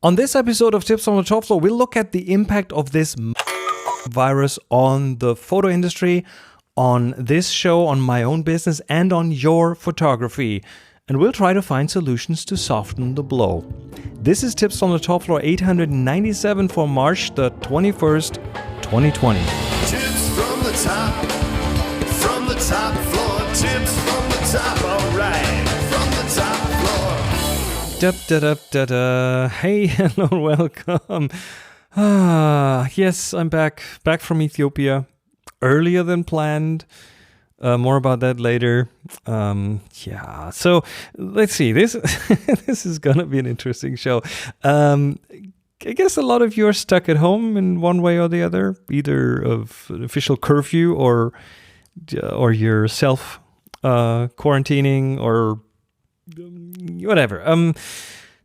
On this episode of Tips on the Top Floor, we'll look at the impact of this virus on the photo industry, on this show, on my own business, and on your photography. And we'll try to find solutions to soften the blow. This is Tips on the Top Floor 897 for March the 21st, 2020. Tips from the top floor, tips from the top, alright, from the top floor. Hey, hello, welcome. Yes, I'm back from Ethiopia, earlier than planned. More about that later. So let's see. This this is gonna be an interesting show. I guess a lot of you are stuck at home in one way or the other, either of an official curfew or you're self quarantining or whatever.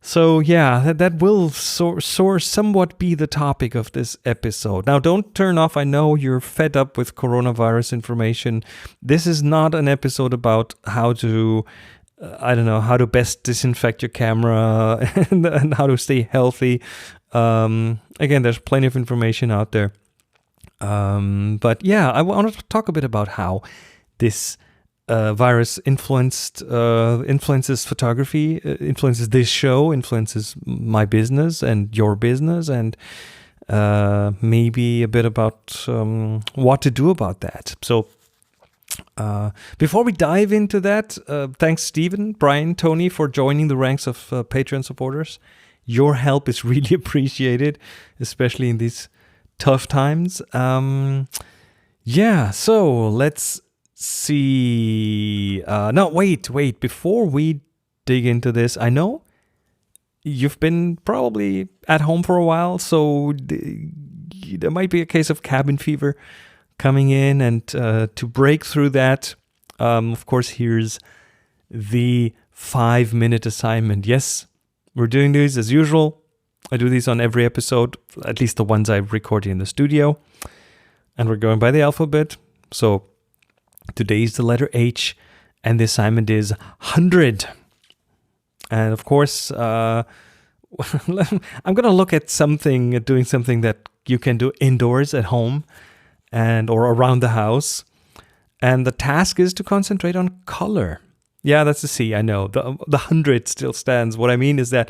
So yeah, that will somewhat be the topic of this episode. Now, don't turn off. I know you're fed up with coronavirus information. This is not an episode about how to, how to best disinfect your camera and how to stay healthy. Again, there's plenty of information out there. But yeah, I wanted to talk a bit about how this virus influences photography, influences this show, influences my business and your business, and maybe a bit about what to do about that. So before we dive into that, thanks Stephen, Brian, Tony for joining the ranks of Patreon supporters. Your help is really appreciated, especially in these tough times. So let's see. No, wait. Before we dig into this, I know you've been probably at home for a while, so there might be a case of cabin fever coming in, and to break through that, of course, here's the 5-minute assignment. Yes, we're doing these as usual. I do these on every episode, at least the ones I record in the studio, and we're going by the alphabet. So today is the letter H, and the assignment is 100. And of course, I'm going to look at doing something that you can do indoors at home or around the house. And the task is to concentrate on color. Yeah, that's a C, I know. The 100 still stands. What I mean is that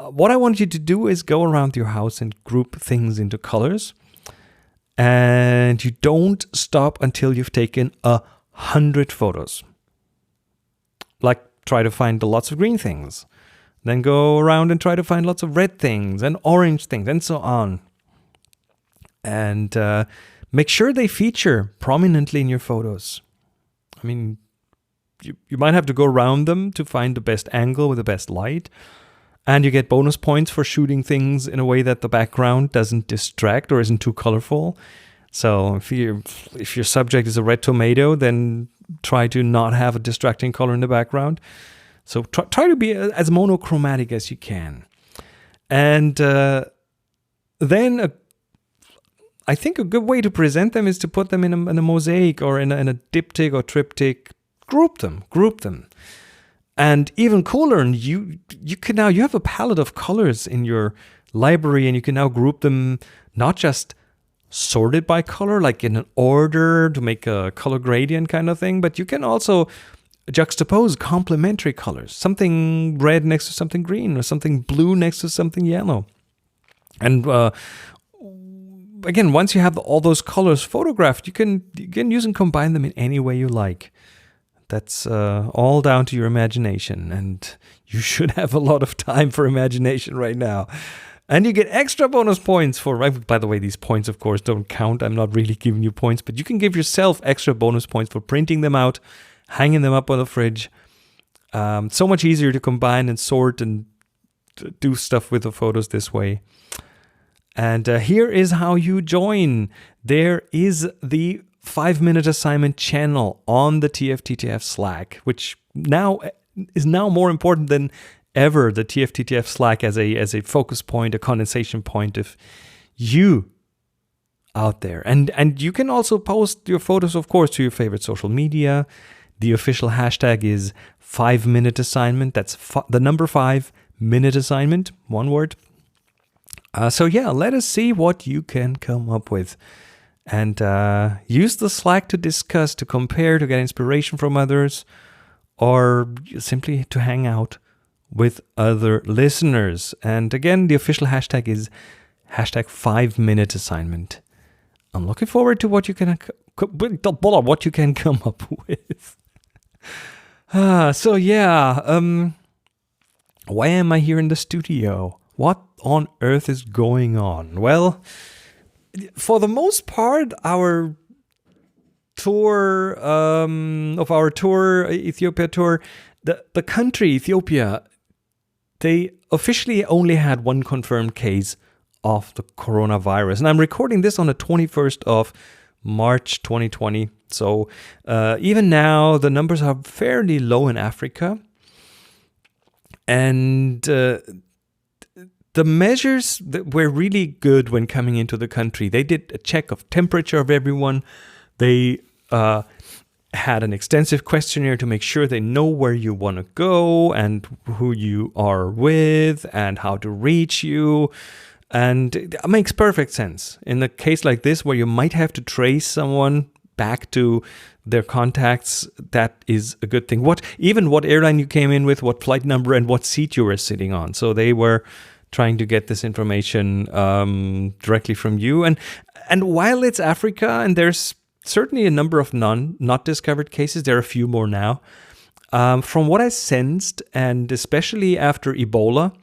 what I want you to do is go around your house and group things into colors. And you don't stop until you've taken 100 photos. Like, try to find lots of green things. Then go around and try to find lots of red things and orange things and so on. And make sure they feature prominently in your photos. I mean, you might have to go around them to find the best angle with the best light. And you get bonus points for shooting things in a way that the background doesn't distract or isn't too colorful. So if your subject is a red tomato, then try to not have a distracting color in the background. So try to be as monochromatic as you can. And then I think a good way to present them is to put them in a mosaic or in a diptych or triptych. Group them. And even cooler, you have a palette of colors in your library, and you can now group them not just sorted by color, like in an order to make a color gradient kind of thing, but you can also juxtapose complementary colors, something red next to something green, or something blue next to something yellow. And again, once you have all those colors photographed, you can use and combine them in any way you like. That's all down to your imagination, and you should have a lot of time for imagination right now. And you get extra bonus points by the way, these points, of course, don't count. I'm not really giving you points, but you can give yourself extra bonus points for printing them out, hanging them up on the fridge. So much easier to combine and sort and do stuff with the photos this way. And here is how you join. There is the 5-minute assignment channel on the TFTTF Slack, which is now more important than ever. The TFTTF Slack as a focus point, a condensation point of you out there. And you can also post your photos, of course, to your favorite social media. The official hashtag is 5-minute assignment. That's the number 5-minute assignment, one word. So yeah, let us see what you can come up with. And use the Slack to discuss, to compare, to get inspiration from others, or simply to hang out with other listeners. And again, the official hashtag is hashtag 5-minute assignment. I'm looking forward to what you can come up with. So yeah, why am I here in the studio? What on earth is going on? Well, for the most part, our tour Ethiopia tour, the country Ethiopia, they officially only had one confirmed case of the coronavirus, and I'm recording this on the 21st of March 2020. So even now, the numbers are fairly low in Africa, and the measures that were really good when coming into the country. They did a check of temperature of everyone. They had an extensive questionnaire to make sure they know where you want to go and who you are with and how to reach you. And it makes perfect sense. In a case like this, where you might have to trace someone back to their contacts, that is a good thing. What airline you came in with, what flight number, and what seat you were sitting on. So they were trying to get this information directly from you. And while it's Africa, and there's certainly a number of not discovered cases, there are a few more now. From what I sensed, and especially after Ebola,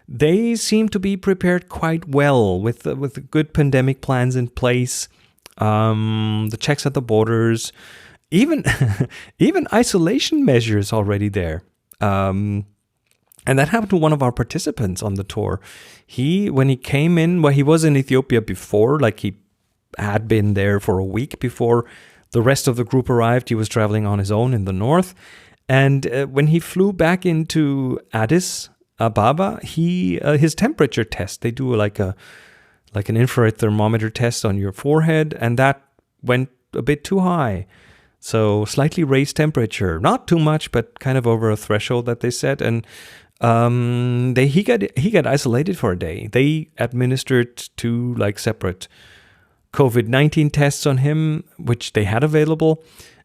they seem to be prepared quite well with good pandemic plans in place, the checks at the borders, even isolation measures already there. And that happened to one of our participants on the tour. When he came in, he was in Ethiopia before, like he had been there for a week before the rest of the group arrived. He was traveling on his own in the north. And when he flew back into Addis Ababa, his temperature test, they do like an infrared thermometer test on your forehead, and that went a bit too high. So slightly raised temperature, not too much, but kind of over a threshold that they set. And he got isolated for a day. They administered 2 separate COVID-19 tests on him, which they had available,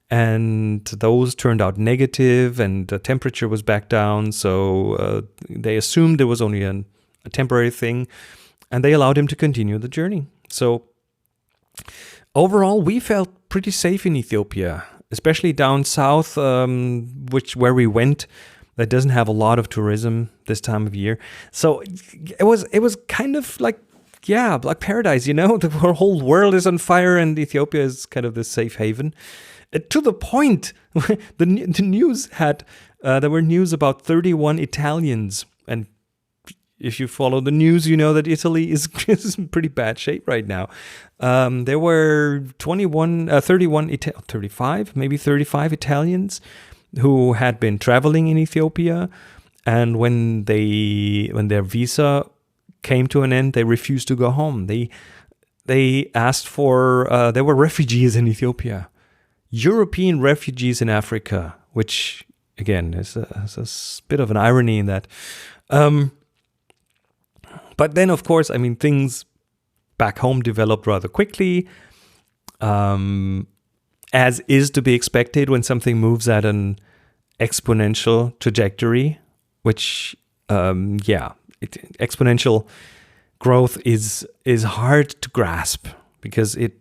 and those turned out negative, and the temperature was back down. So they assumed it was only a temporary thing, and they allowed him to continue the journey. So overall, we felt pretty safe in Ethiopia, especially down south, where we went. That doesn't have a lot of tourism this time of year. So it was kind of like paradise, The whole world is on fire, and Ethiopia is kind of the safe haven. To the point, the news had, there were news about 31 Italians. And if you follow the news, you know that Italy is in pretty bad shape right now. There were 35 Italians who had been traveling in Ethiopia, and when their visa came to an end, they refused to go home. They asked for there were refugees in Ethiopia, European refugees in Africa, which again is a bit of an irony in that. But then, of course, things back home developed rather quickly. As is to be expected when something moves at an exponential trajectory, which, exponential growth is hard to grasp because it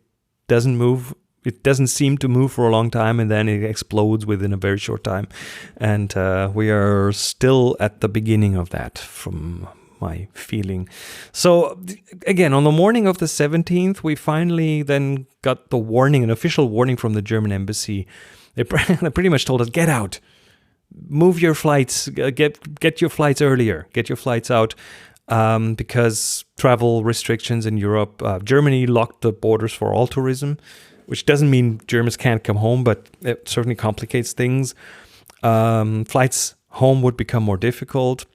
doesn't seem to move for a long time, and then it explodes within a very short time. And we are still at the beginning of that, from my feeling. So again, on the morning of the 17th, we finally then got an official warning from the German embassy. They pretty much told us, get out, move your flights, get your flights earlier, get your flights out, because travel restrictions in Europe. Germany locked the borders for all tourism, which doesn't mean Germans can't come home, but it certainly complicates things. Flights home would become more difficult.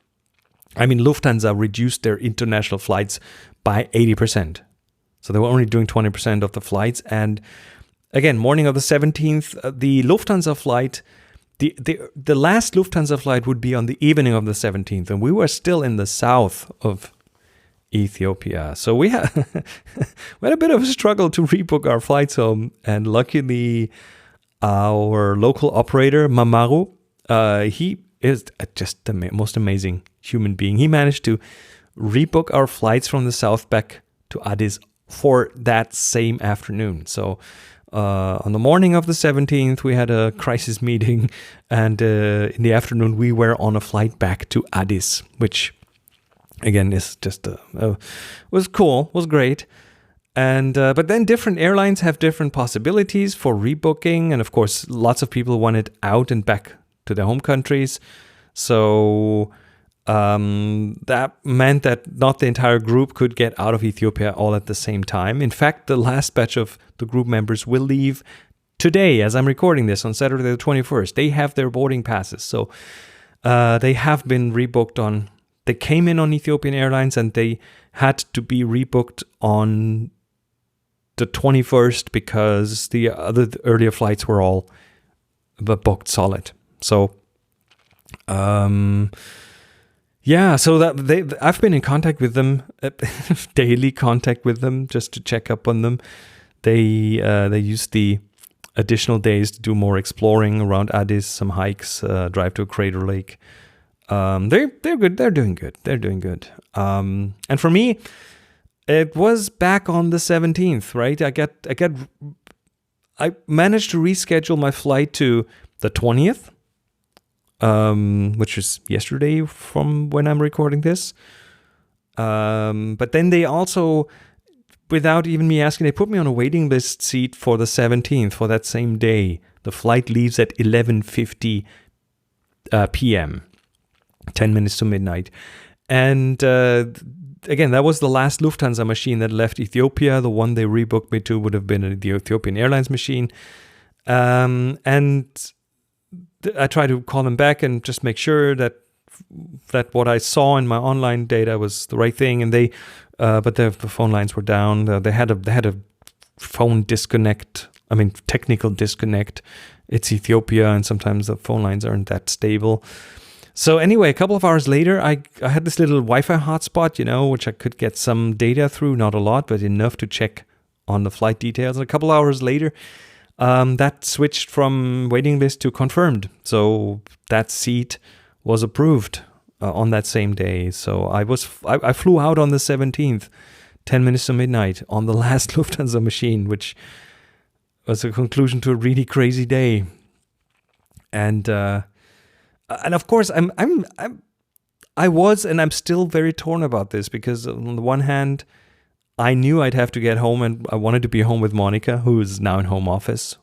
Lufthansa reduced their international flights by 80%. So they were only doing 20% of the flights. And again, morning of the 17th, the Lufthansa flight, the last Lufthansa flight would be on the evening of the 17th. And we were still in the south of Ethiopia. So we had we had a bit of a struggle to rebook our flights home, and luckily, our local operator Mamaru, he is just the most amazing human being. He managed to rebook our flights from the south back to Addis for that same afternoon. So on the morning of the 17th, we had a crisis meeting, and in the afternoon, we were on a flight back to Addis, which again is just was cool, was great. And but then different airlines have different possibilities for rebooking, and of course, lots of people wanted out and back to their home countries. So that meant that not the entire group could get out of Ethiopia all at the same time. In fact, the last batch of the group members will leave today, as I'm recording this, on Saturday the 21st. They have their boarding passes. So they have been rebooked on... They came in on Ethiopian Airlines, and they had to be rebooked on the 21st because the other earlier flights were all booked solid. So, yeah, so that I've been in contact with them, daily contact with them, just to check up on them. They use the additional days to do more exploring around Addis, some hikes, drive to Crater Lake. They're good. They're doing good. They're doing good. And for me, it was back on the 17th, right? I managed to reschedule my flight to the 20th, which is yesterday from when I'm recording this. But then they also, without even me asking, they put me on a waiting list seat for the 17th, for that same day. The flight leaves at 11:50 p.m., 10 minutes to midnight. And again, that was the last Lufthansa machine that left Ethiopia. The one they rebooked me to would have been the Ethiopian Airlines machine. And I tried to call them back and just make sure that what I saw in my online data was the right thing. And but the phone lines were down. They had a phone disconnect. I mean, technical disconnect. It's Ethiopia, and sometimes the phone lines aren't that stable. So anyway, a couple of hours later, I had this little Wi-Fi hotspot, which I could get some data through, not a lot, but enough to check on the flight details. And a couple hours later, that switched from waiting list to confirmed. So that seat was approved on that same day. So I flew out on the 17th, 10 minutes to midnight, on the last Lufthansa machine, which was a conclusion to a really crazy day. And of course, I was and I'm still very torn about this, because on the one hand, I knew I'd have to get home, and I wanted to be home with Monica, who is now in home office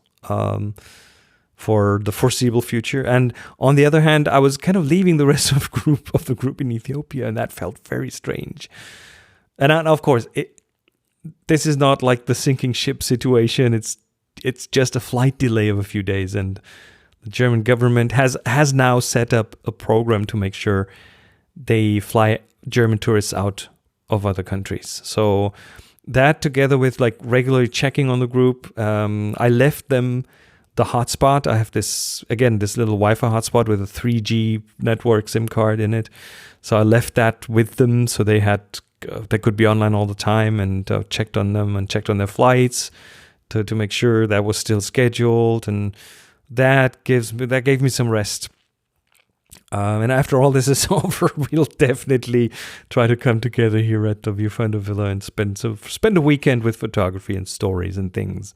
for the foreseeable future. And on the other hand, I was kind of leaving the rest of the group in Ethiopia, and that felt very strange. And of course, this is not like the sinking ship situation. It's just a flight delay of a few days, and the German government has now set up a program to make sure they fly German tourists out of other countries. So that, together with like regularly checking on the group, I left them the hotspot. I have this little Wi-Fi hotspot with a 3G network SIM card in it. So I left that with them, so they could be online all the time, and checked on them and checked on their flights to make sure that was still scheduled, and that gave me some rest. And after all this is over, we'll definitely try to come together here at the Viewfinder Villa and spend a weekend with photography and stories and things.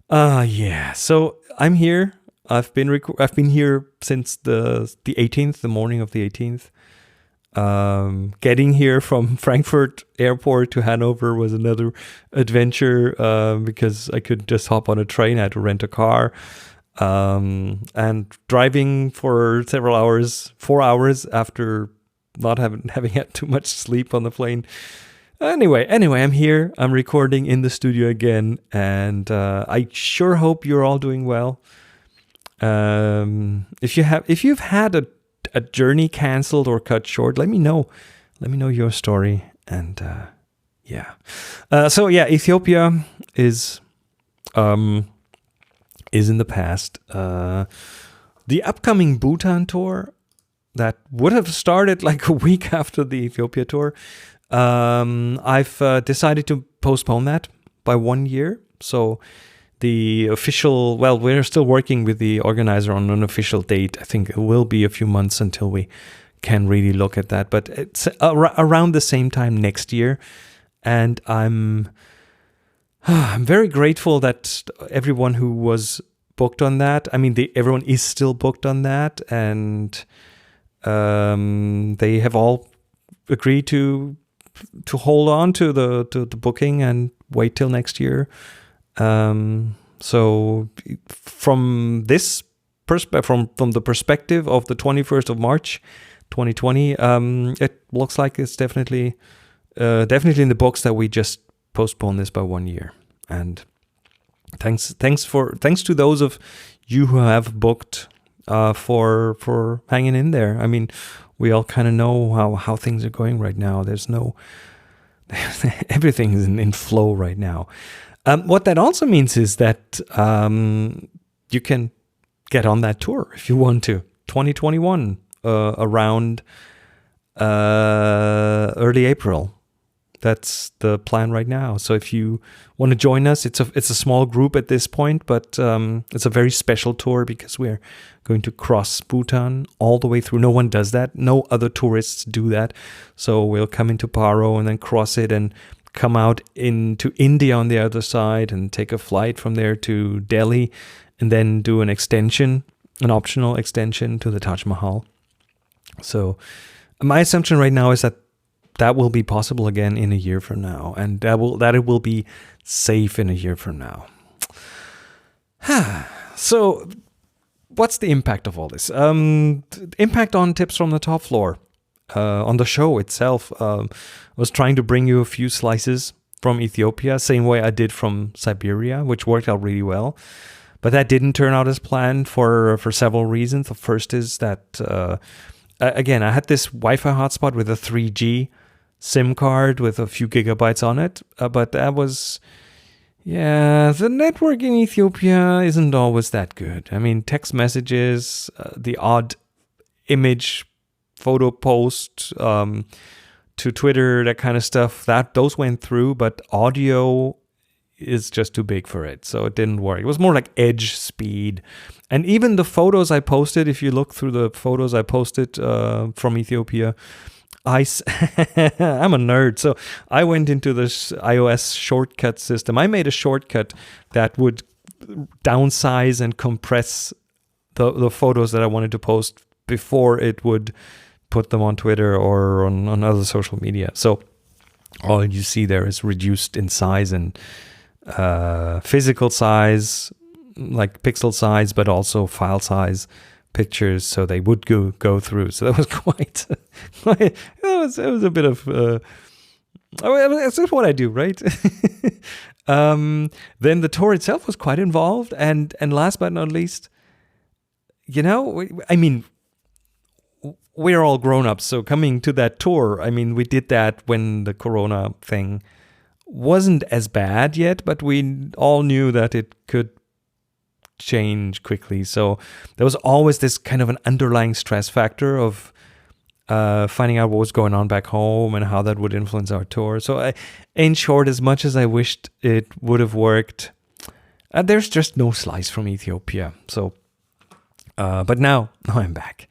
Yeah. So I'm here. I've been here since the 18th, the morning of the 18th. Getting here from Frankfurt Airport to Hanover was another adventure, because I could just hop on a train. I had to rent a car. And driving for several hours, 4 hours, after not having had too much sleep on the plane. Anyway, I'm here. I'm recording in the studio again, and I sure hope you're all doing well. If you've had a journey canceled or cut short, let me know. Let me know your story. And yeah. So yeah, Ethiopia is in the past. The upcoming Bhutan tour that would have started like a week after the Ethiopia tour I've decided to postpone that by 1 year. So the official, well, we're still working with the organizer on an official date. I think it will be a few months until we can really look at that. But it's around the same time next year. And I'm very grateful that everyone who was booked on that, I mean, everyone is still booked on that. And they have all agreed to hold on to the booking and wait till next year. So from this from the perspective of the 21st of March 2020, it looks like it's definitely in the books that we just postpone this by 1 year. And thanks to those of you who have booked for hanging in there. I mean, we all kind of know how things are going right now. There's no everything is in flow right now. What that also means is that you can get on that tour if you want to. 2021, around early April. That's the plan right now. So if you want to join us, it's a small group at this point, but it's a very special tour because we're going to cross Bhutan all the way through. No one does that. No other tourists do that. So we'll come into Paro and then cross it and come out into India on the other side and take a flight from there to Delhi and then do an optional extension to the Taj Mahal. So my assumption right now is that will be possible again in a year from now, and that it will be safe in a year from now. So what's the impact of all this? Impact on Tips from the Top Floor. On the show itself, I was trying to bring you a few slices from Ethiopia, same way I did from Siberia, which worked out really well. But that didn't turn out as planned for several reasons. The first is that, again, I had this Wi-Fi hotspot with a 3G SIM card with a few gigabytes on it. But that was, the network in Ethiopia isn't always that good. I mean, text messages, the odd image photo post to Twitter, that kind of stuff, those went through, but audio is just too big for it, so it didn't work. It was more like edge speed. And even the photos I posted, if you look through the photos I posted from Ethiopia, I'm a nerd, so I went into this iOS shortcut system. I made a shortcut that would downsize and compress the photos that I wanted to post before it would put them on Twitter or on other social media. So all you see there is reduced in size and physical size, like pixel size, but also file size pictures, so they would go through. So that was quite it was a bit of it's just what I do, right? Then the tour itself was quite involved, and last but not least, I mean, we're all grown-ups, so coming to that tour, I mean, we did that when the corona thing wasn't as bad yet, but we all knew that it could change quickly. So there was always this kind of an underlying stress factor of finding out what was going on back home and how that would influence our tour. So in short, as much as I wished it would have worked, there's just no slice from Ethiopia. So, but now I'm back.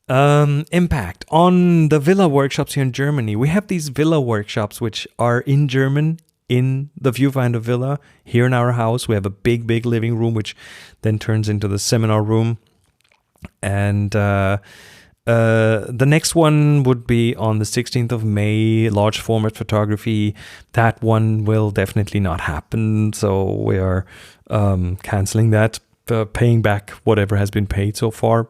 Impact on the villa workshops here in Germany. We have these villa workshops which are in German in the Viewfinder Villa here in our house. We have a big living room which then turns into the seminar room. And the next one would be on the 16th of May, large format photography. That one will definitely not happen. So we are canceling that, paying back whatever has been paid so far.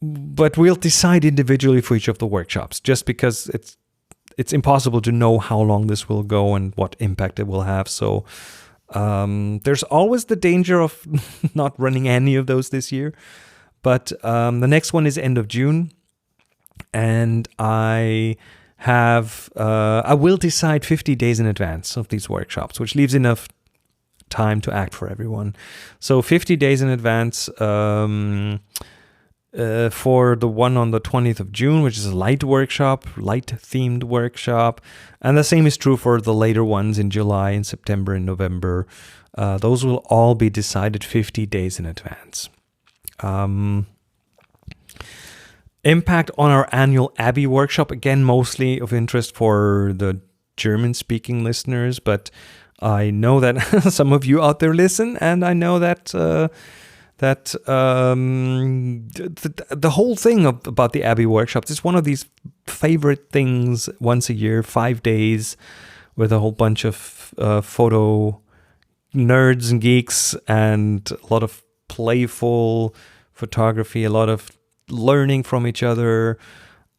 But we'll decide individually for each of the workshops, just because it's impossible to know how long this will go and what impact it will have. So there's always the danger of not running any of those this year. But the next one is end of June, and I will decide 50 days in advance of these workshops, which leaves enough time to act for everyone. So 50 days in advance. for the one on the 20th of June, which is a light themed workshop. And the same is true for the later ones in July, in September, and November. Those will all be decided 50 days in advance. Impact on our annual Abbey workshop, again, mostly of interest for the German-speaking listeners, but I know that some of you out there listen, and I know that the whole thing about the Abbey workshops is one of these favorite things once a year, 5 days, with a whole bunch of photo nerds and geeks, and a lot of playful photography, a lot of learning from each other.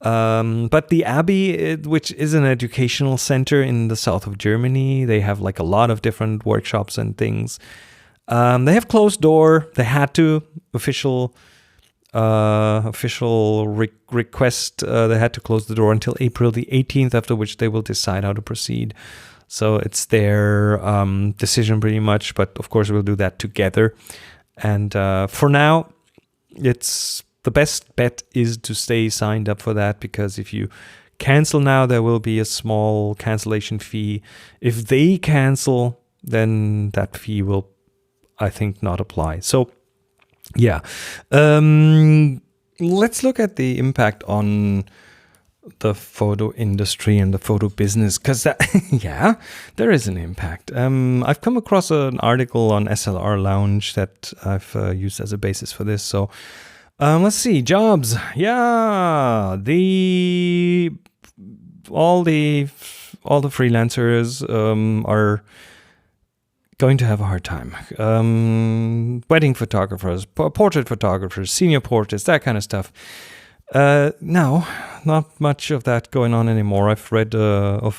But the Abbey, which is an educational center in the south of Germany, they have like a lot of different workshops and things. They have closed door. They had to official request. They had to close the door until April the 18th, after which they will decide how to proceed. So it's their decision pretty much. But of course, we'll do that together. And for now, it's the best bet is to stay signed up for that, because if you cancel now, there will be a small cancellation fee. If they cancel, then that fee will, I think, not apply. So, yeah. Let's look at the impact on the photo industry and the photo business, because yeah, there is an impact. I've come across an article on SLR Lounge that I've used as a basis for this. So, let's see, jobs. Yeah, all the freelancers are going to have a hard time. Wedding photographers, portrait photographers, senior portraits, that kind of stuff. No, not much of that going on anymore. I've read of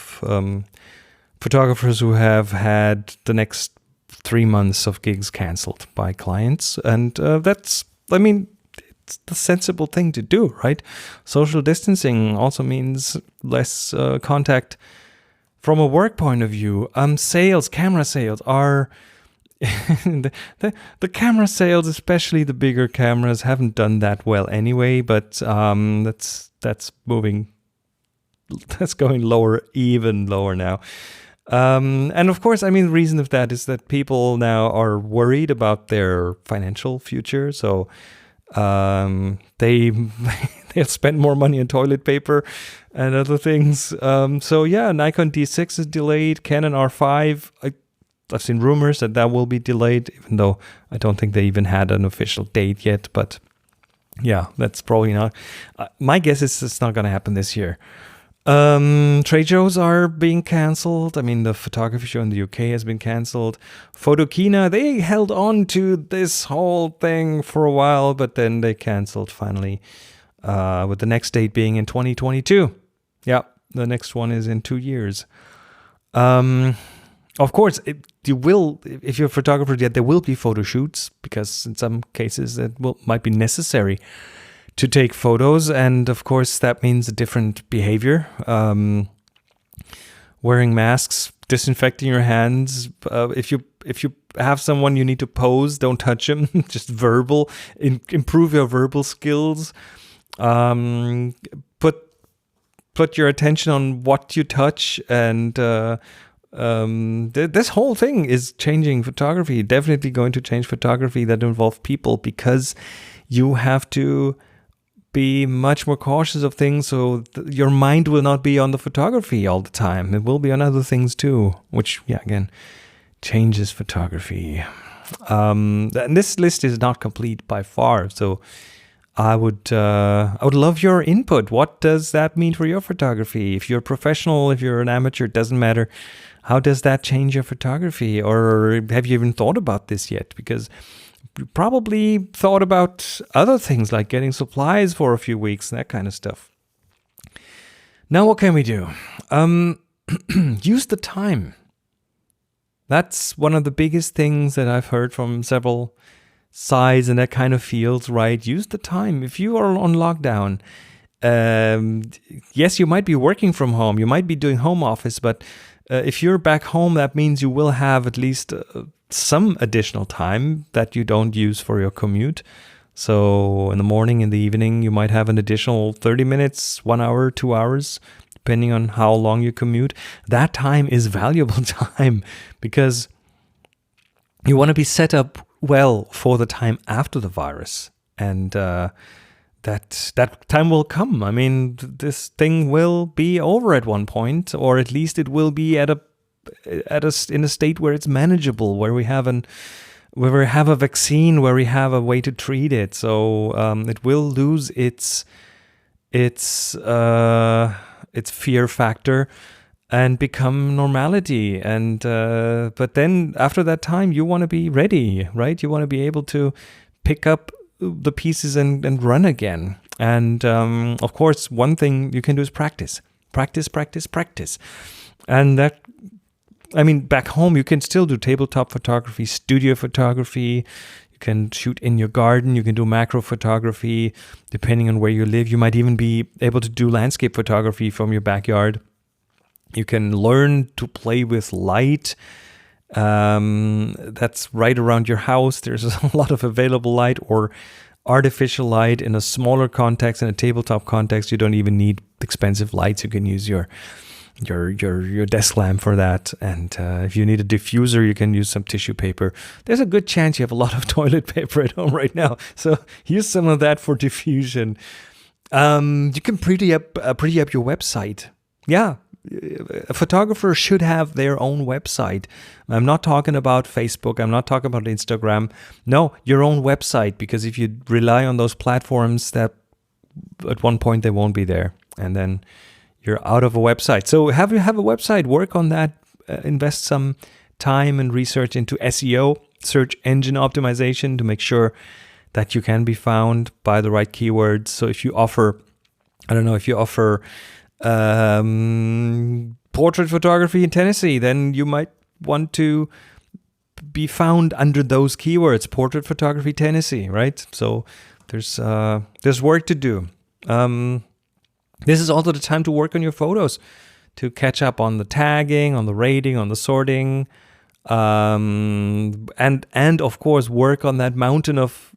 photographers who have had the next 3 months of gigs canceled by clients, and that's, I mean, it's the sensible thing to do, right? Social distancing also means less contact from a work point of view. Camera sales are the camera sales, especially the bigger cameras, haven't done that well anyway. But that's moving. That's going lower, even lower now. And of course, I mean, the reason of that is that people now are worried about their financial future. So they'll spend more money on toilet paper and other things. So yeah, Nikon D6 is delayed. Canon R5, I've seen rumors that will be delayed, even though I don't think they even had an official date yet. But yeah, that's probably not. My guess is it's not going to happen this year. Trade shows are being cancelled. I mean, the photography show in the UK has been cancelled. Photokina, they held on to this whole thing for a while, but then they cancelled finally, with the next date being in 2022. Yeah, the next one is in 2 years. Of course, if you're a photographer, there will be photo shoots, because in some cases it might be necessary to take photos, and of course that means a different behavior. Wearing masks, disinfecting your hands. If you have someone you need to pose, don't touch them. Just verbal. Improve your verbal skills. Put your attention on what you touch, and this whole thing is changing photography. Definitely going to change photography that involve people, because you have to be much more cautious of things, so your mind will not be on the photography all the time. It will be on other things too, which, yeah, again, changes photography. And this list is not complete by far, so I would love your input. What does that mean for your photography? If you're a professional, if you're an amateur, it doesn't matter. How does that change your photography? Or have you even thought about this yet? Because you probably thought about other things like getting supplies for a few weeks and that kind of stuff. Now, what can we do? Use the time. That's one of the biggest things that I've heard from several sides in that kind of field, right? Use the time. If you are on lockdown, yes, you might be working from home. You might be doing home office, but if you're back home, that means you will have at least some additional time that you don't use for your commute. So in the morning, in the evening, you might have an additional 30 minutes, 1 hour, 2 hours, depending on how long you commute. That time is valuable time because you want to be set up well for the time after the virus. And that time will come. I mean, this thing will be over at one point, or at least it will be in a state where it's manageable, where we have a vaccine, where we have a way to treat it. So it will lose its fear factor and become normality. And but then after that time, you want to be ready, right? You want to be able to pick up the pieces and run again. And of course, one thing you can do is practice. And that, I mean, back home, you can still do tabletop photography, studio photography. You can shoot in your garden. You can do macro photography, depending on where you live. You might even be able to do landscape photography from your backyard. You can learn to play with light. That's right around your house. There's a lot of available light or artificial light in a smaller context. In a tabletop context, you don't even need expensive lights. You can use your desk lamp for that. And if you need a diffuser, you can use some tissue paper. There's a good chance you have a lot of toilet paper at home right now, so use some of that for diffusion. You can pretty up your website. Yeah. A photographer should have their own website. I'm not talking about Facebook. I'm not talking about Instagram. No, your own website, because if you rely on those platforms, that at one point they won't be there, and then you're out of a website. So have a website, work on that, invest some time and research into SEO, search engine optimization, to make sure that you can be found by the right keywords. So if you offer, portrait photography in Tennessee, then you might want to be found under those keywords, portrait photography Tennessee, right? So there's work to do. This is also the time to work on your photos, to catch up on the tagging, on the rating, on the sorting, and of course work on that mountain of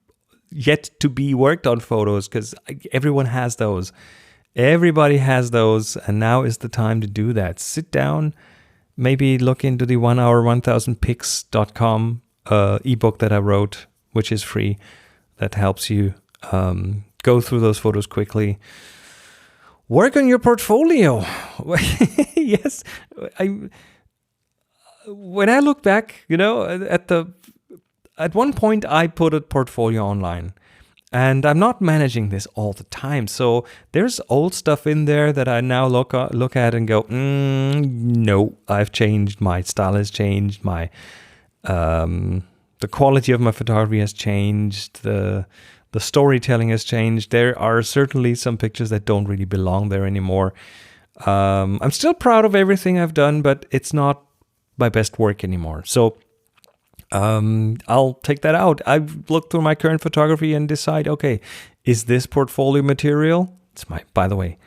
yet to be worked on photos, because everyone has those. Everybody has those, and now is the time to do that. Sit down, maybe look into the 1hour1000pics.com ebook that I wrote, which is free. That helps you go through those photos quickly. Work on your portfolio. Yes, when I look back, at one point I put a portfolio online. And I'm not managing this all the time. So there's old stuff in there that I now look at and go, no, I've changed. My style has changed. My the quality of my photography has changed. The storytelling has changed. There are certainly some pictures that don't really belong there anymore. I'm still proud of everything I've done, but it's not my best work anymore. So I'll take that out. I look through my current photography and decide, okay, is this portfolio material? By the way,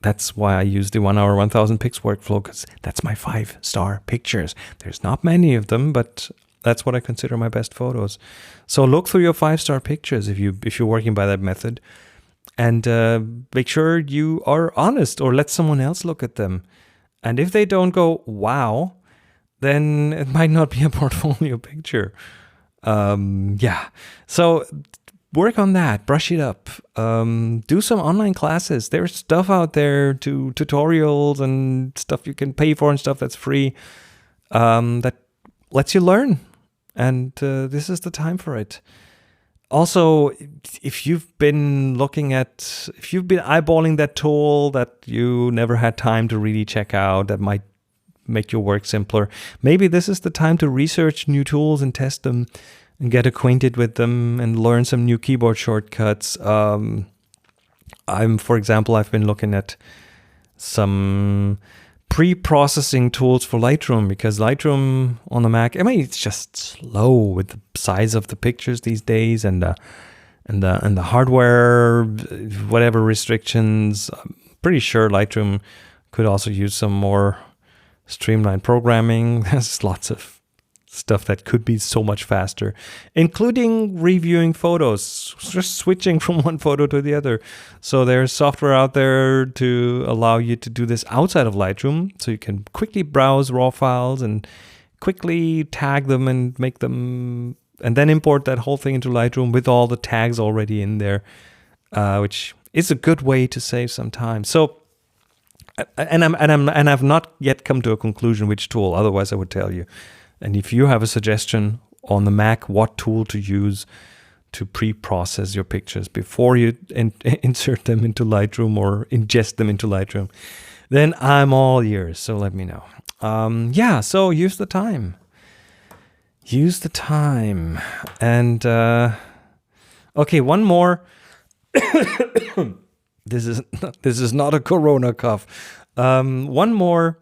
that's why I use the 1 hour 1000 pics workflow, because that's my 5-star pictures. There's not many of them, but that's what I consider my best photos. So look through your 5-star pictures if you're working by that method, and make sure you are honest, or let someone else look at them. And if they don't go, wow, then it might not be a portfolio picture. So work on that, brush it up. Do some online classes. There's stuff out there, tutorials and stuff you can pay for and stuff that's free, that lets you learn. And this is the time for it. Also, if you've been eyeballing that tool that you never had time to really check out, that might make your work simpler, maybe this is the time to research new tools and test them and get acquainted with them and learn some new keyboard shortcuts. For example, I've been looking at some pre-processing tools for Lightroom, because Lightroom on the Mac, it's just slow with the size of the pictures these days, and the hardware, whatever restrictions. I'm pretty sure Lightroom could also use some more streamlined programming. There's lots of stuff that could be so much faster, including reviewing photos, just switching from one photo to the other. So there's software out there to allow you to do this outside of Lightroom. So you can quickly browse raw files and quickly tag them and make them, and then import that whole thing into Lightroom with all the tags already in there, which is a good way to save some time. So, I've not yet come to a conclusion which tool. Otherwise, I would tell you. And if you have a suggestion on the Mac, what tool to use to pre-process your pictures before you insert them into Lightroom or ingest them into Lightroom, then I'm all ears. So let me know. So use the time. Use the time. And, okay, one more. This is not a corona cough. One more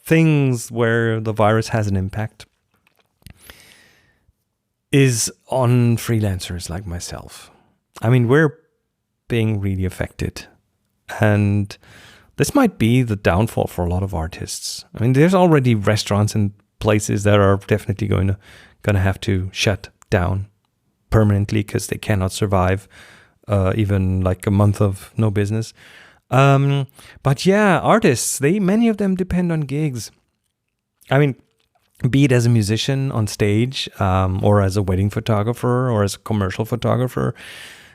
things where the virus has an impact is on freelancers like myself. I mean, we're being really affected, and this might be the downfall for a lot of artists. I mean, there's already restaurants and places that are definitely going to have to shut down permanently because they cannot survive even like a month of no business. But yeah, artists, many of them depend on gigs. I mean, be it as a musician on stage, or as a wedding photographer, or as a commercial photographer,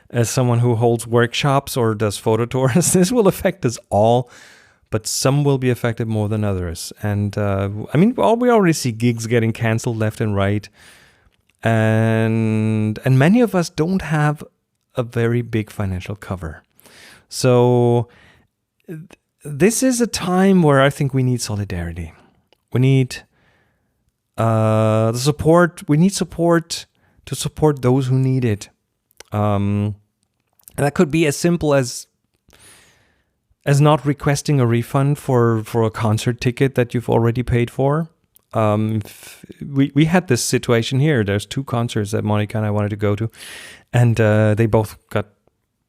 as someone who holds workshops or does photo tours. This will affect us all, but some will be affected more than others. And I mean, we already see gigs getting canceled left and right. And many of us don't have a very big financial cover. So this is a time where I think we need solidarity. We need the support. We need support to support those who need it. And that could be as simple as not requesting a refund for a concert ticket that you've already paid for. We had this situation here. There's 2 concerts that Monica and I wanted to go to, and they both got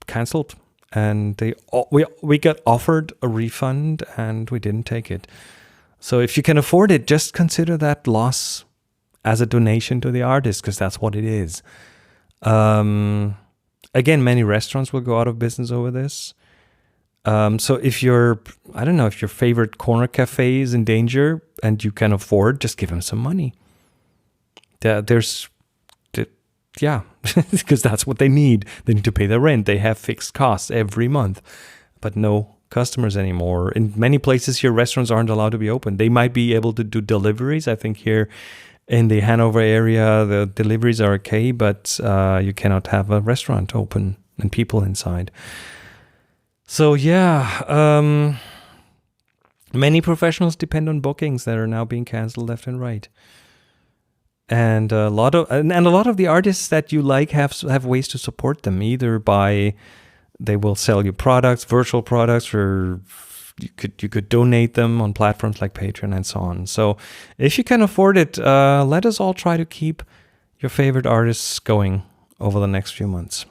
canceled. And we got offered a refund, and we didn't take it. So if you can afford it, just consider that loss as a donation to the artist, because that's what it is. Again, many restaurants will go out of business over this. So if your favorite corner cafe is in danger and you can afford, just give them some money. Because that's what they need. They need to pay their rent. They have fixed costs every month, but no customers anymore. In many places here, restaurants aren't allowed to be open. They might be able to do deliveries. I think here in the Hanover area, the deliveries are okay, but you cannot have a restaurant open and people inside. So yeah, many professionals depend on bookings that are now being canceled left and right. And a lot of the artists that you like have ways to support them, either by they will sell you products, virtual products, or you could donate them on platforms like Patreon and so on. So if you can afford it, let us all try to keep your favorite artists going over the next few months.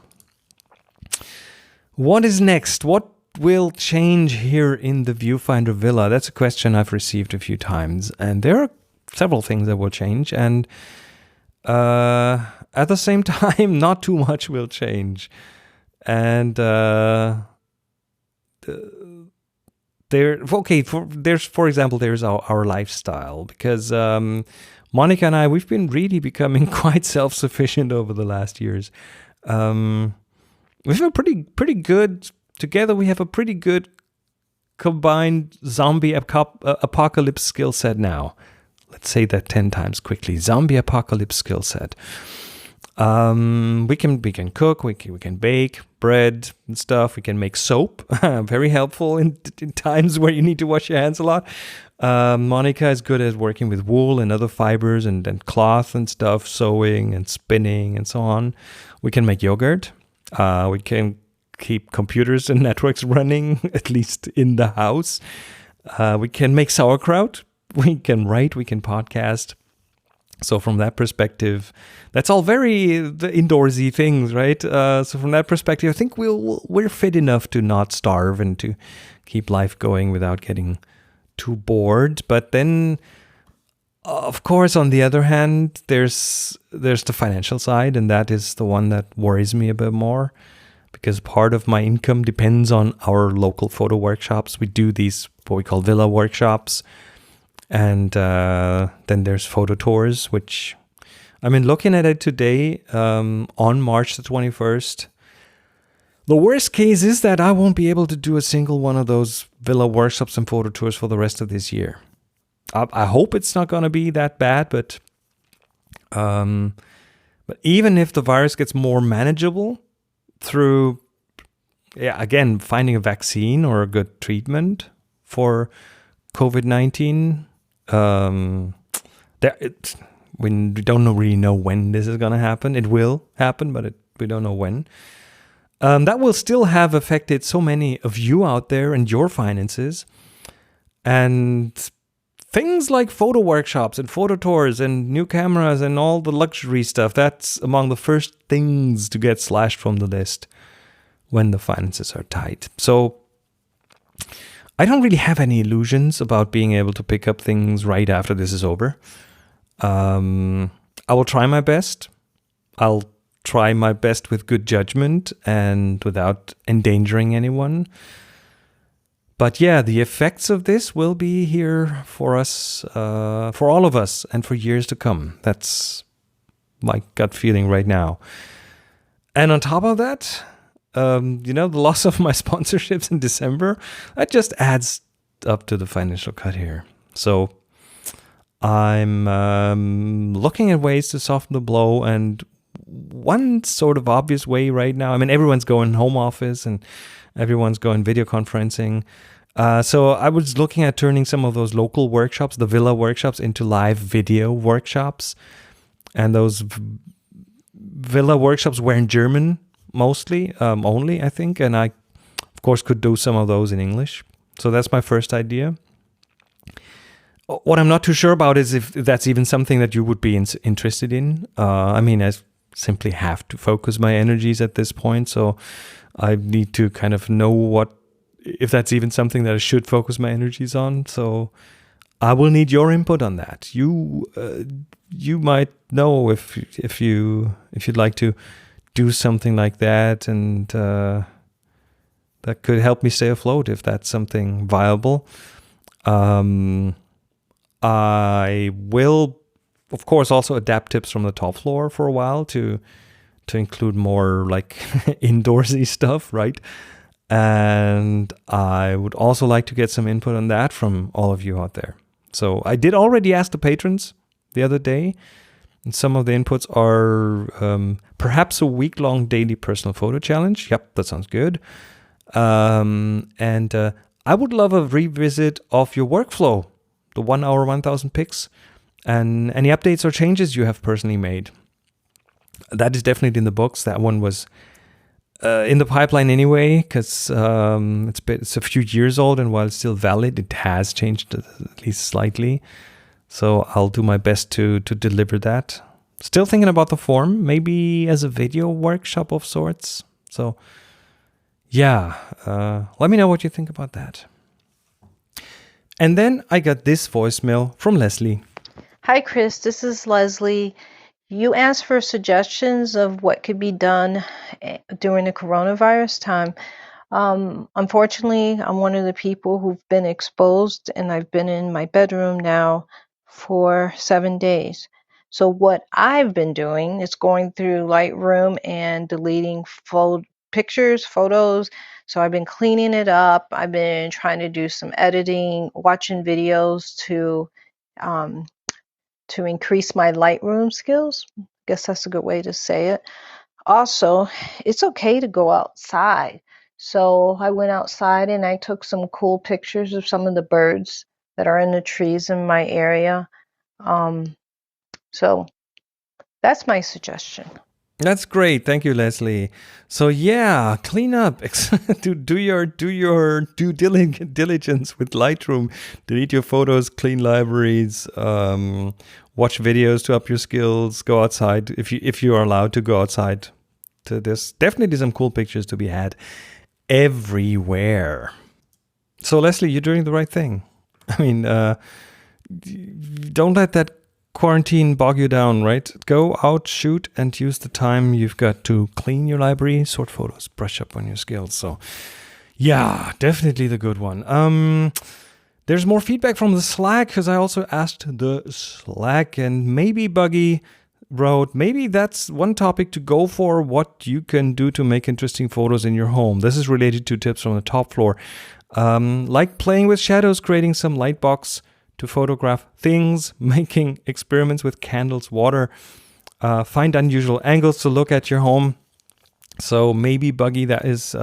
What is next? What will change here in the Viewfinder Villa? That's a question I've received a few times, and there are several things that will change, and at the same time, not too much will change. And for example, there's our lifestyle, because Monica and I, we've been really becoming quite self-sufficient over the last years. We have a pretty good together. We have a pretty good combined zombie apocalypse skill set now. Let's say that 10 times quickly. Zombie apocalypse skill set. We can cook. We can bake bread and stuff. We can make soap. Very helpful in times where you need to wash your hands a lot. Monica is good at working with wool and other fibers and cloth and stuff, sewing and spinning and so on. We can make yogurt. We can keep computers and networks running, at least in the house. We can make sauerkraut. We can write. We can podcast. So from that perspective, that's all very the indoorsy things, right? So from that perspective, I think we're fit enough to not starve and to keep life going without getting too bored. But then Of course, on the other hand, there's the financial side, and that is the one that worries me a bit more, because part of my income depends on our local photo workshops. We do these what we call villa workshops, and then there's photo tours, which I mean, looking at it today, on March the 21st, the worst case is that I won't be able to do a single one of those villa workshops and photo tours for the rest of this year. I hope it's not going to be that bad, but even if the virus gets more manageable through, again, finding a vaccine or a good treatment for COVID-19, we don't really know when this is going to happen. It will happen, but we don't know when. That will still have affected so many of you out there and your finances. And things like photo workshops and photo tours and new cameras and all the luxury stuff, that's among the first things to get slashed from the list when the finances are tight. So I don't really have any illusions about being able to pick up things right after this is over. I will try my best. I'll try my best with good judgment and without endangering anyone. But yeah, the effects of this will be here for us, for all of us, and for years to come. That's my gut feeling right now. And on top of that, the loss of my sponsorships in December, that just adds up to the financial cut here. So I'm looking at ways to soften the blow, and one sort of obvious way right now, I mean, everyone's going home office and everyone's going video conferencing. So I was looking at turning some of those local workshops, the villa workshops, into live video workshops. And those villa workshops were in German mostly, only, I think. And I, of course, could do some of those in English. So that's my first idea. What I'm not too sure about is if that's even something that you would be interested in. I mean, I simply have to focus my energies at this point. So I need to kind of know if that's even something that I should focus my energies on. So I will need your input on that. You might know if you'd like to do something like that, and that could help me stay afloat if that's something viable. I will, of course, also adapt tips from the top floor for a while to include more like indoorsy stuff, right? And I would also like to get some input on that from all of you out there. So I did already ask the patrons the other day, and some of the inputs are perhaps a week-long daily personal photo challenge. Yep, that sounds good. And I would love a revisit of your workflow, the 1 hour, 1,000 pics, and any updates or changes you have personally made. That is definitely in the books. That one was in the pipeline anyway, because it's a few years old, and while it's still valid, it has changed at least slightly. So I'll do my best to deliver that. Still thinking about the form, maybe as a video workshop of sorts. So yeah, let me know what you think about that. And then I got this voicemail from Leslie. Hi, Chris. This is Leslie. You asked for suggestions of what could be done during the coronavirus time. Unfortunately, I'm one of the people who've been exposed, and I've been in my bedroom now for 7 days. So what I've been doing is going through Lightroom and deleting pictures, photos. So I've been cleaning it up. I've been trying to do some editing, watching videos to increase my Lightroom skills. I guess that's a good way to say it. Also, it's okay to go outside. So I went outside and I took some cool pictures of some of the birds that are in the trees in my area. So that's my suggestion. That's great. Thank you, Leslie. So yeah, clean up. do your due diligence with Lightroom. Delete your photos, clean libraries, watch videos to up your skills, go outside if you are allowed to go outside. There's definitely some cool pictures to be had everywhere. So Leslie, you're doing the right thing. I mean, don't let that quarantine bog you down, right? Go out, shoot, and use the time you've got to clean your library, sort photos, brush up on your skills. So, yeah, definitely the good one. There's more feedback from the Slack because I also asked the Slack, and maybe Buggy wrote, maybe that's one topic to go for, what you can do to make interesting photos in your home. This is related to tips from the top floor. Like playing with shadows, creating some light box to photograph things, making experiments with candles, water, find unusual angles to look at your home. So maybe Buggy, that is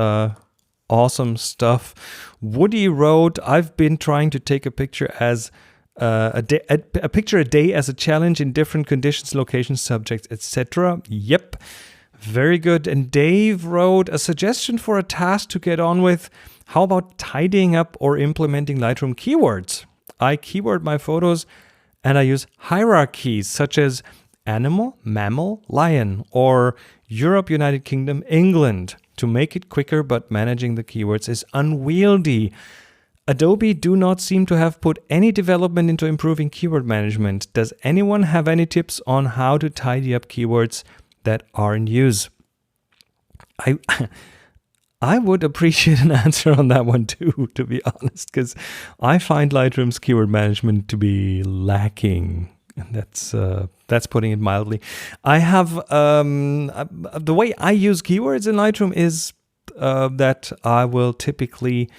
awesome stuff. Woody wrote, I've been trying to take a picture as a picture a day as a challenge in different conditions, locations, subjects, etc. Yep, very good. And Dave wrote, a suggestion for a task to get on with. How about tidying up or implementing Lightroom keywords? I keyword my photos and I use hierarchies such as animal, mammal, lion, or Europe, United Kingdom, England to make it quicker, but managing the keywords is unwieldy. Adobe do not seem to have put any development into improving keyword management. Does anyone have any tips on how to tidy up keywords that are in use? I would appreciate an answer on that one too, to be honest, because I find Lightroom's keyword management to be lacking. And that's putting it mildly. I have the way I use keywords in Lightroom is that I will typically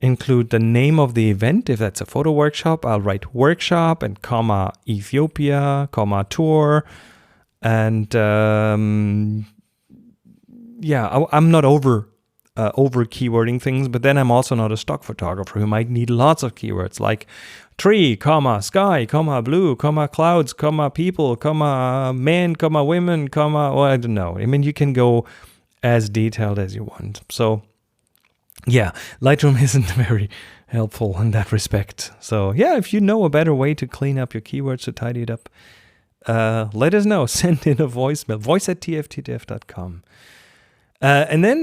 include the name of the event. If that's a photo workshop, I'll write workshop and comma Ethiopia, comma tour, and I'm not over keywording things, but then I'm also not a stock photographer who might need lots of keywords like tree, comma, sky, comma, blue, comma, clouds, comma, people, comma, men, comma, women, comma, well, I don't know. I mean, you can go as detailed as you want. So yeah, Lightroom isn't very helpful in that respect. So yeah, if you know a better way to clean up your keywords, to tidy it up, let us know. Send in a voicemail, voice@tfttf.com. And then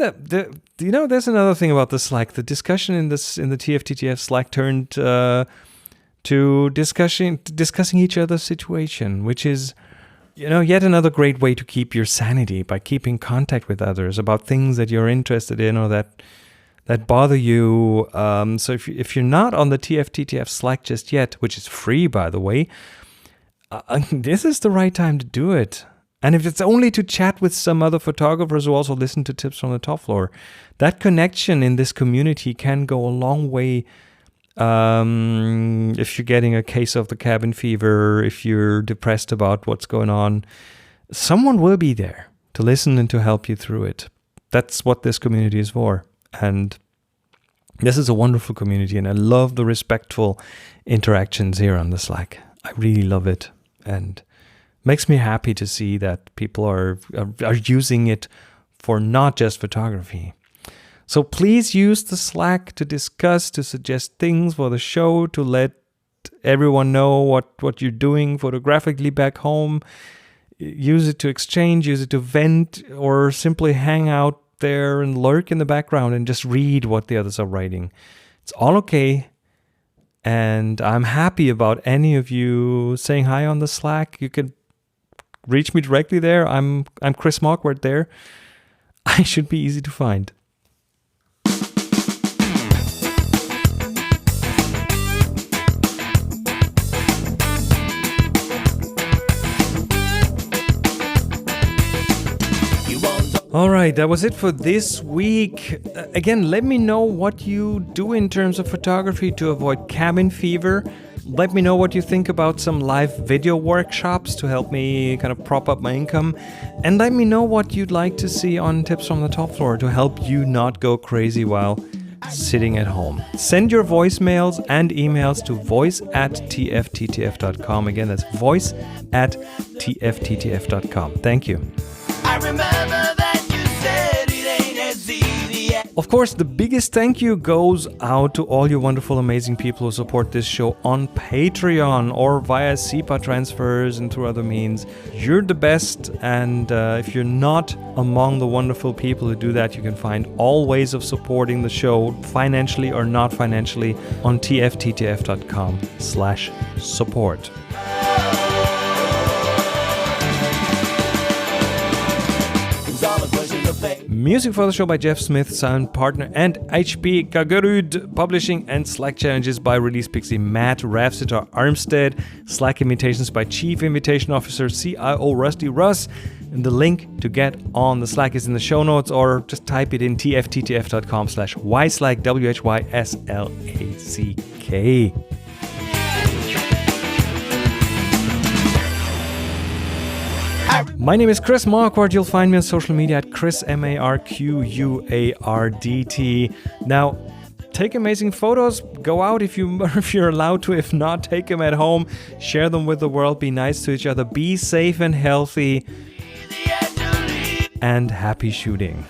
there's another thing about the Slack. The discussion in the TFTTF Slack turned to discussing each other's situation, which is, yet another great way to keep your sanity by keeping contact with others about things that you're interested in or that bother you. So if you're not on the TFTTF Slack just yet, which is free by the way, this is the right time to do it. And if it's only to chat with some other photographers who also listen to tips from the top floor, that connection in this community can go a long way. If you're getting a case of the cabin fever, if you're depressed about what's going on, someone will be there to listen and to help you through it. That's what this community is for. And this is a wonderful community, and I love the respectful interactions here on the Slack. I really love it. And makes me happy to see that people are using it for not just photography. So please use the Slack to discuss, to suggest things for the show, to let everyone know what you're doing photographically back home. Use it to exchange, use it to vent, or simply hang out there and lurk in the background and just read what the others are writing. It's all okay. And I'm happy about any of you saying hi on the Slack. You can reach me directly there. I'm Chris Marquardt there. I should be easy to find. All right, that was it for this week. Again, let me know what you do in terms of photography to avoid cabin fever. Let me know what you think about some live video workshops to help me kind of prop up my income. And let me know what you'd like to see on Tips from the Top Floor to help you not go crazy while sitting at home. Send your voicemails and emails to voice@tfttf.com. Again, that's voice@tfttf.com. Thank you. I remember that you said it ain't as easy as Of course, the biggest thank you goes out to all you wonderful, amazing people who support this show on Patreon or via SEPA transfers and through other means. You're the best, and if you're not among the wonderful people who do that, you can find all ways of supporting the show, financially or not financially, on tfttf.com/support. Music for the show by Jeff Smith, sound partner, and HP Gagerud. Publishing and Slack challenges by Release Pixie, Matt Ravsitar Armstead. Slack invitations by Chief Invitation Officer CIO Rusty Russ. And the link to get on the Slack is in the show notes, or just type it in tfttf.com/yslack, WHYSLACK. My name is Chris Marquardt. You'll find me on social media at Chris MARQUARDT. Now, take amazing photos. Go out if you're allowed to. If not, take them at home. Share them with the world. Be nice to each other. Be safe and healthy. And happy shooting.